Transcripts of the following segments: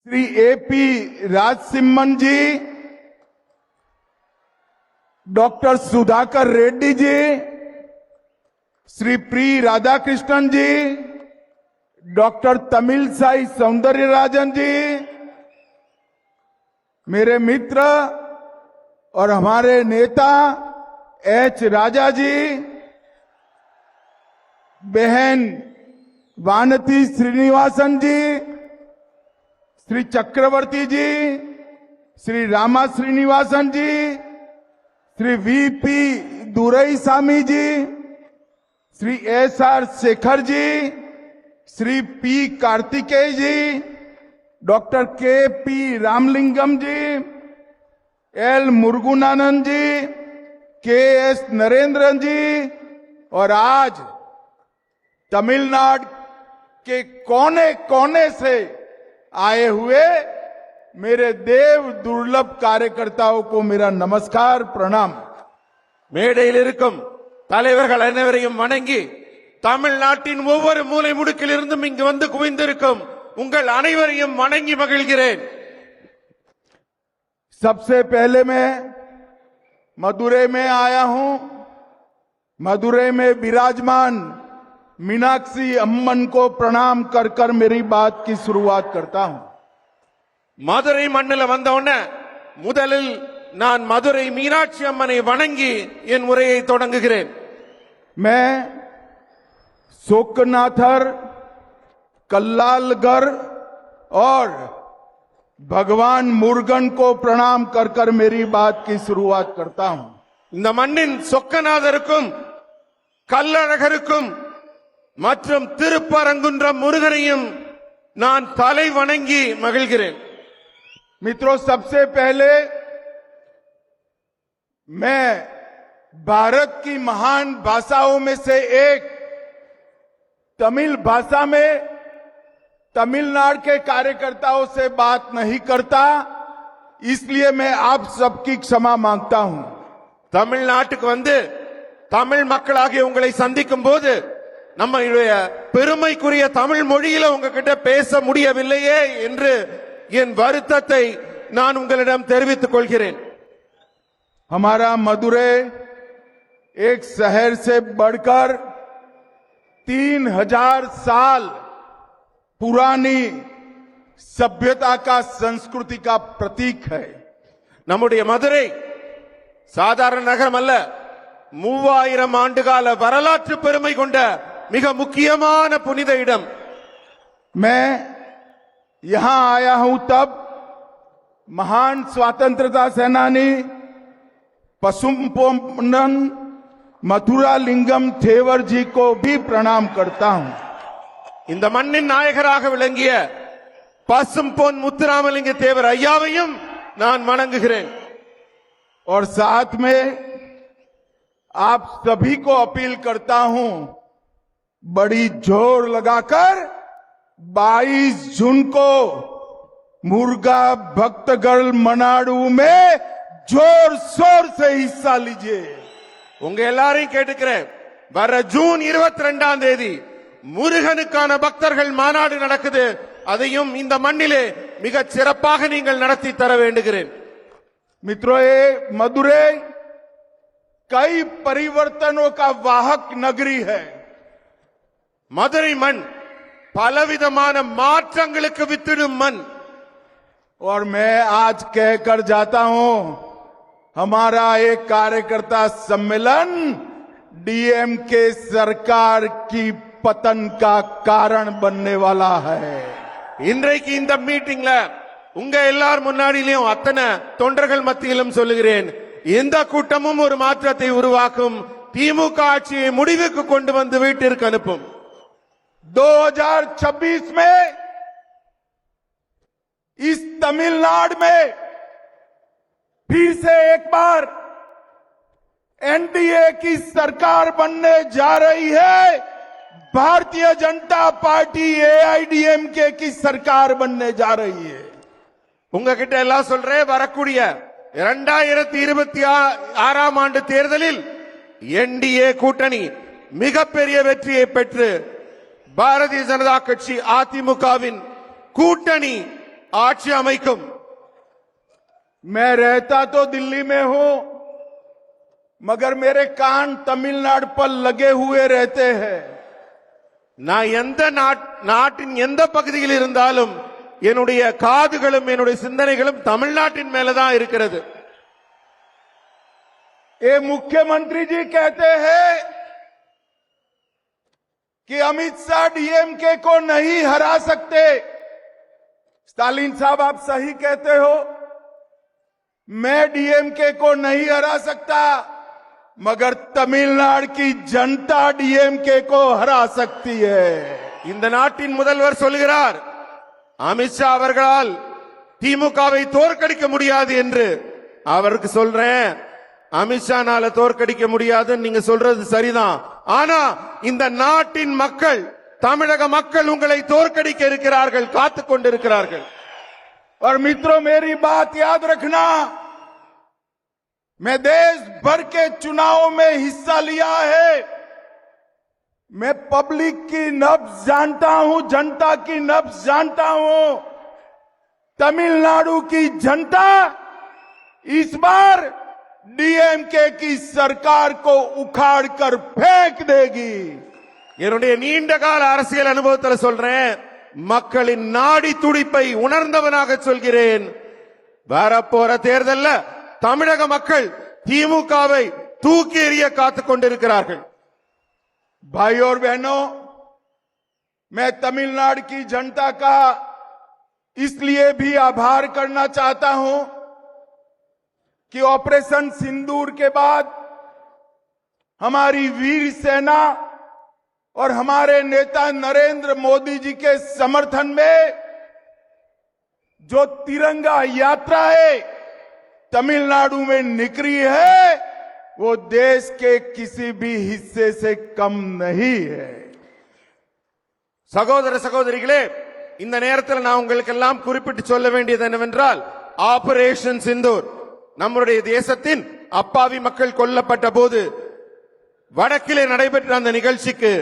Shri AP राजसिम्मन जी, doctor Sudhakar Reddy ji, Shri pre Radhakrishnan जी, doctor Tamilisai Soundararajan जी, मेरे मित्र और हमारे नेता एच राजा जी, बहन वानती श्रीनिवासन जी, श्री चक्रवर्ती जी, श्री रामा श्रीनिवासन जी, श्री वीपी दुरईसामी जी, श्री एसआर शेखर जी, श्री पी कार्तिकेय जी, डॉक्टर के पी रामलिंगम जी, एल मुरुगनानंद जी, के एस नरेंद्रन जी और आज तमिलनाडु के कोने कोने से आए हुए मेरे देव दुर्लभ कार्यकर्ताओं को मेरा नमस्कार प्रणाम। மேடையில் இருக்கும் தலைவர்கள் அனைவரையும் வணங்கி தமிழ்நாட்டின் ஒவ்வொரு மூலை முடுக்கிலிருந்தும் இங்கு வந்து குவிந்திருக்கும் உங்கள் அனைவரையும் வணங்கி மகிழ்கிறேன்। सबसे पहले मैं मदुरै में आया हूं। मदुरै में विराजमान मीनाक्षी अम्मन को प्रणाम कर कर मेरी बात की शुरुआत करता हूं। மதுரை மண்ணில் வந்தவுடனே முதலில் நான் மதுரை மீனாட்சி அம்மனை வணங்கி என் உரையை தொடங்குகிறேன்। मैं शोकनाथर, कल्लालगर और भगवान मुरुगन को प्रणाम कर कर मेरी बात की शुरुआत करता हूं। இந்த மண்ணின் சொக்கநாதருக்கும் கல்லழகருக்கும் மற்றும் திருப்பரங்குன்றம் முருகனையும் நான் தலை வணங்கி மகிழ்கிறேன்। मित्रों, सबसे पहले मैं भारत की महान भाषाओं में से एक तमिल भाषा में तमिलनाडु के कार्यकर्ताओं से बात नहीं करता, इसलिए मैं आप सबकी क्षमा मांगता हूं। தமிழ்நாட்டுக்கு வந்து தமிழ் மக்களாகிய உங்களை சந்திக்கும் போது நம்மளுடைய பெருமைக்குரிய தமிழ் மொழியில உங்ககிட்ட பேச முடியவில்லையே என்று என் வருத்தத்தை நான் உங்களிடம் தெரிவித்துக் கொள்கிறேன்। हमारा मदुरै एक शहर से बढ़कर 3000 साल पुरानी सभ्यता का, संस्कृति का प्रतीक है। நம்முடைய மதுரை சாதாரண நகரம் அல்ல, 3000 ஆண்டுகால வரலாற்று பெருமை கொண்ட மிக முக்கியமான புனித இடம்। मैं यहां आया हूं तब महान स्वतंत्रता सेनानी पसुम्पोन्नन मथुरा लिंगम थेवर जी को भी प्रणाम करता हूं। இந்த மண்ணின் நாயகராக விளங்கிய பசும்பொன் முத்துராமலிங்க தேவர் ஐயாவையும் நான் வணங்குகிறேன்। और साथ में आप सभी को अपील करता हूं, बड़ी जोर लगाकर 22 जून को मुर्गा भक्तगढ़ मनाडू में जोर शोर से हिस्सा लीजिए। உங்க எல்லாரையும் கேட்டுக்கிறேன், வர ஜூன் 22ஆம் தேதி முருகனுக்கான பக்தர்கள் மாநாடு நடக்குது, அதையும் இந்த மண்ணிலே மிக சிறப்பாக நீங்கள் நடத்தி தர வேண்டுகிறேன்। मित्रों, ये मदुरै कई परिवर्तनों का वाहक नगरी है। மதுரை மண் பலவிதமான மாற்றங்களுக்கு வித்திடும் மண்। और मैं आज कहकर जाता हूं, हमारा एक कार्यकर्ता सम्मेलन डीएमके सरकार की पतन का कारण बनने वाला है। இன்றைக்கு இந்த மீட்டிங்ல உங்க எல்லார் முன்னாடியிலும் அத்தனை தொண்டர்கள் மத்தியிலும் சொல்லுகிறேன், எந்த கூட்டமும் ஒரு மாற்றத்தை உருவாக்கும், திமுக ஆட்சியை முடிவுக்கு கொண்டு வந்து வீட்டிற்கு அனுப்பும்। 2026 में इस तमिलनाडु में फिर से एक बार एनडीए की सरकार बनने जा रही है। भारतीय जनता पार्टी एआईडीएमके की सरकार बनने जा रही है। உங்ககிட்ட எல்லாம் சொல்றேன், வரக்கூடிய 2026ஆம் ஆண்டு தேர்தலில் என்டிஏ கூட்டணி மிகப்பெரிய வெற்றியை பெற்று பாரதிய ஜனதா கட்சி அதிமுகவின் கூட்டணி ஆட்சி அமைக்கும். मैं रहता तो दिल्ली में हूं, मगर मेरे कान तमिलनाडु पर लगे हुए रहते हैं. நான் எந்த நாட்டின் எந்த பகுதியில் இருந்தாலும் என்னுடைய காதுகளும் என்னுடைய சிந்தனைகளும் தமிழ்நாட்டின் மேலதான் இருக்கிறது. ये मुख्यमंत्री जी कहते हैं कि अमित शाह डीएमके को नहीं हरा सकते. स्टालिन साहब, आप सही कहते हो, मैं डीएमके को नहीं हरा सकता, मगर तमिलनाडु की जनता डीएमके को हरा सकती है. இந்த நாட்டின் முதல்வர் சொல்கிறார், அமித்ஷா அவர்களால் திமுகவை தோற்கடிக்க முடியாது என்று. அவருக்கு சொல்றேன், அமித்ஷானால தோற்கடிக்க முடியாதுன்னு நீங்க சொல்றது சரிதான். ஆனா இந்த நாட்டின் மக்கள், தமிழக மக்கள் உங்களை தோற்கடிக்க இருக்கிறார்கள், காத்துக் கொண்டிருக்கிறார்கள். और मित्रों, मेरी बात याद रखना, मैं देश भर के चुनावों में हिस्सा लिया है. मैं पब्लिक की नब्ज जानता हूं, जनता की नब्ज जानता हूं. तमिलनाडु की जनता इस बार डीएमके की सरकार को उखाड़ कर फेंक देगी. என்னுடைய நீண்ட கால அரசியல் அனுபவத்தில் சொல்றேன், மக்களின் நாடி துடிப்பை உணர்ந்தவனாக சொல்கிறேன். வரப்போற தேர்தல்ல தமிழக மக்கள் திமுகவை தூக்கி எறிய காத்துக் கொண்டிருக்கிறார்கள். भाई और बहनों, मैं तमिलनाडु की जनता का इसलिए भी आभार करना चाहता हूं कि ऑपरेशन सिंदूर के बाद हमारी वीर सेना और हमारे नेता नरेंद्र मोदी जी के समर्थन में जो तिरंगा यात्रा है तमिलनाडु में निकली है, वो देश के किसी भी हिस्से से कम नहीं है. சகோதர சகோதரிகளே, இந்த நேரத்தில் நான் உங்களுக்கு எல்லாம் குறிப்பிட்டு சொல்ல வேண்டியது என்னவென்றால், ஆபரேஷன் சிந்தூர் நம்முடைய தேசத்தின் அப்பாவி மக்கள் கொல்லப்பட்ட போது வடக்கிலே நடைபெற்ற அந்த நிகழ்ச்சிக்கு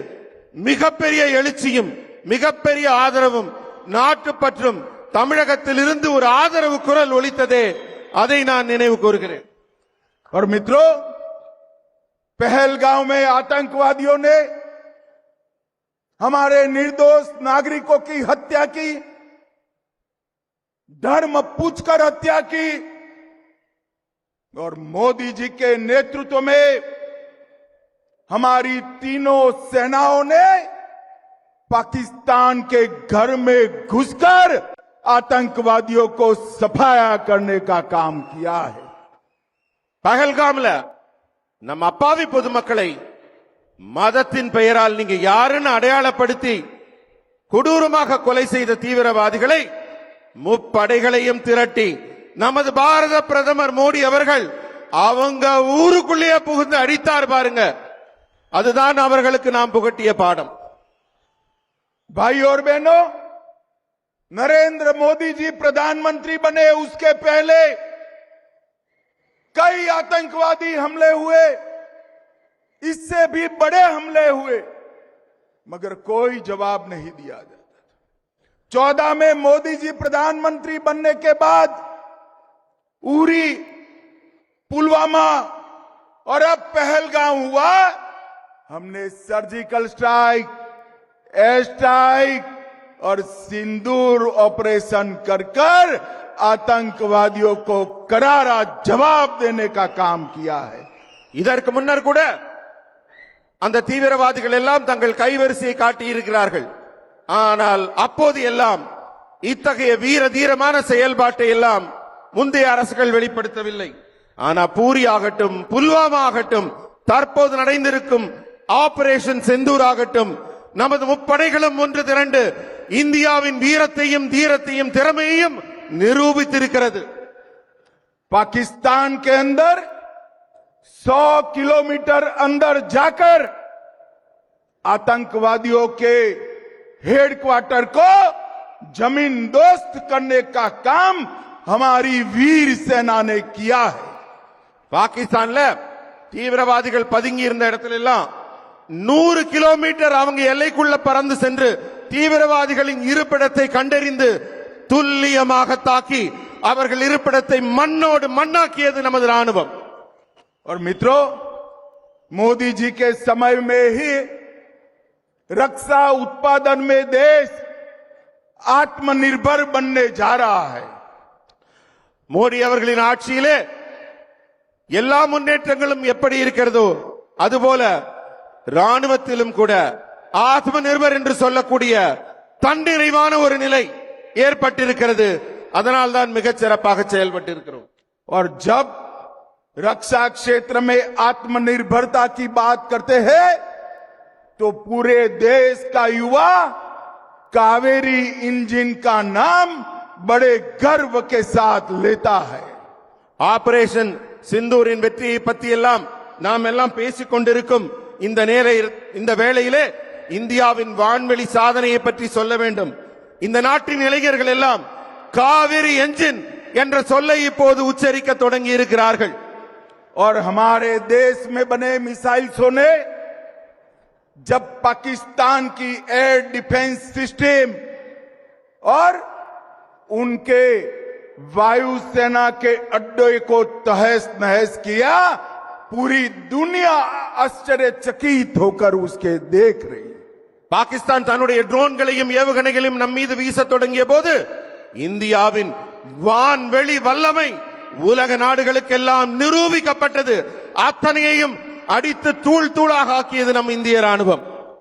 மிகப்பெரிய எழுச்சியும் மிகப்பெரிய ஆதரவும் நாட்டுப்பற்றும் தமிழகத்தில் இருந்து ஒரு ஆதரவு குரல் ஒலித்ததே, அதை நான் நினைவு கூறுகிறேன். और मित्रों, पहलगांव में आतंकवादियों ने हमारे निर्दोष नागरिकों की हत्या की, धर्म पूछकर हत्या की, और मोदी जी के नेतृत्व में हमारी तीनों सेनाओं ने पाकिस्तान के घर में घुसकर आतंकवादियों को सफाया करने का काम किया है. பகல்காம்ல நம்ம அப்பாவி பொதுமக்களை மதத்தின் பெயரால் நீங்க யாருன்னு அடையாளப்படுத்தி கொடூரமாக கொலை செய்த தீவிரவாதிகளை முப்படைகளையும் திரட்டி நமது பாரத பிரதமர் மோடி அவர்கள் அவங்க ஊருக்குள்ளேயே புகுந்து அடித்தார் பாருங்க. அதுதான் அவர்களுக்கு நாம் புகட்டிய பாடம். भाई और बहनों, नरेंद्र मोदी जी प्रधानमंत्री बने उसके पहले कई आतंकवादी हमले हुए, इससे भी बड़े हमले हुए, मगर कोई जवाब नहीं दिया जाता. 14 में मोदी जी प्रधानमंत्री बनने के बाद उरी, पुलवामा और अब पहलगाम हुआ. हमने सर्जिकल स्ट्राइक, एयर स्ट्राइक और सिंदूर ऑपरेशन कर कर आतंकवादियों को करारा जवाब देने का काम किया है. இதற்கு முன்னர் கூட அந்த தீவிரவாதிகள் எல்லாம் தங்கள் கைவரிசையை காட்டி இருக்கிறார்கள். ஆனால் அப்போது எல்லாம் இத்தகைய வீர தீரமான செயல்பாட்டை எல்லாம் முந்தைய அரசுகள் வெளிப்படுத்தவில்லை. ஆனா பூரி ஆகட்டும், புல்வாமா ஆகட்டும், தற்போது நடந்திருக்கும் ஆபரேஷன் செந்தூர் ஆகட்டும், நமது முப்படைகளும் ஒன்று திரண்டு இந்தியாவின் வீரத்தையும் தீரத்தையும் திறமையையும் निरूपित. पाकिस्तान के अंदर 100 किलोमीटर अंदर जाकर आतंकवादियों के हेडक्वार्टर को जमीन दोस्त करने का काम हमारी वीर सेना ने किया है. பாகிஸ்தான்ல தீவிரவாதிகள் பதுங்கி இருந்த இடத்துல எல்லாம் 100 கிலோமீட்டர் அவங்க எல்லைக்குள்ள பறந்து சென்று தீவிரவாதிகளின் இருப்பிடத்தை கண்டறிந்து துல்லியமாக தாக்கி அவர்கள் இருப்பிடத்தை மண்ணோடு மண்ணாக்கியது நமது ராணுவம். और मित्रों, मोदी जी के समय में ही रक्षा उत्पादन में देश आत्मनिर्भर बनने जा रहा है. மோடி அவர்களின் ஆட்சியிலே எல்லா முன்னேற்றங்களும் எப்படி இருக்கிறதோ அதுபோல ராணுவத்திலும் கூட ஆத்ம நிர்பர் என்று சொல்லக்கூடிய தன்னிறைவான ஒரு நிலை ஏற்பட்டிருக்கிறது. அதனால் தான் மிகச் சிறப்பாக செயல்பட்டிருக்கிறோம். और जब रक्षा क्षेत्र में आत्मनिर्भरता की बात करते हैं तो पूरे देश का युवा कावेरी इंजन का नाम बड़े गर्व के साथ लेता है. ஆபரேஷன் சிந்தூரின் வெற்றியை பற்றி எல்லாம் நாம் எல்லாம் பேசிக் கொண்டிருக்கும் இந்த வேளையிலே இந்தியாவின் வான்வெளி சாதனையை பற்றி சொல்ல வேண்டும். இந்த நாட்டின் இளைஞர்கள் எல்லாம் காவிரி என்ஜின் என்ற சொல்லை இப்போது உச்சரிக்க தொடங்கி இருக்கிறார்கள். और हमारे देश में बने मिसाइल्सों ने जब पाकिस्तान की एयर डिफेंस सिस्टम और उनके वायुसेना के अड्डे को तहस नहस किया, पूरी दुनिया आश्चर्यचकित होकर उसके देख रही. பாகிஸ்தான் தன்னுடைய ட்ரோன்களையும் ஏவுகணைகளையும் நம் மீது வீச தொடங்கிய போது இந்தியாவின் வான்வெளி வல்லமை உலக நாடுகளுக்கெல்லாம் நிரூபிக்கப்பட்டது. அத்தனையையும் அடித்து தூள் தூளாக ஆக்கியது நம் இந்திய ராணுவம்.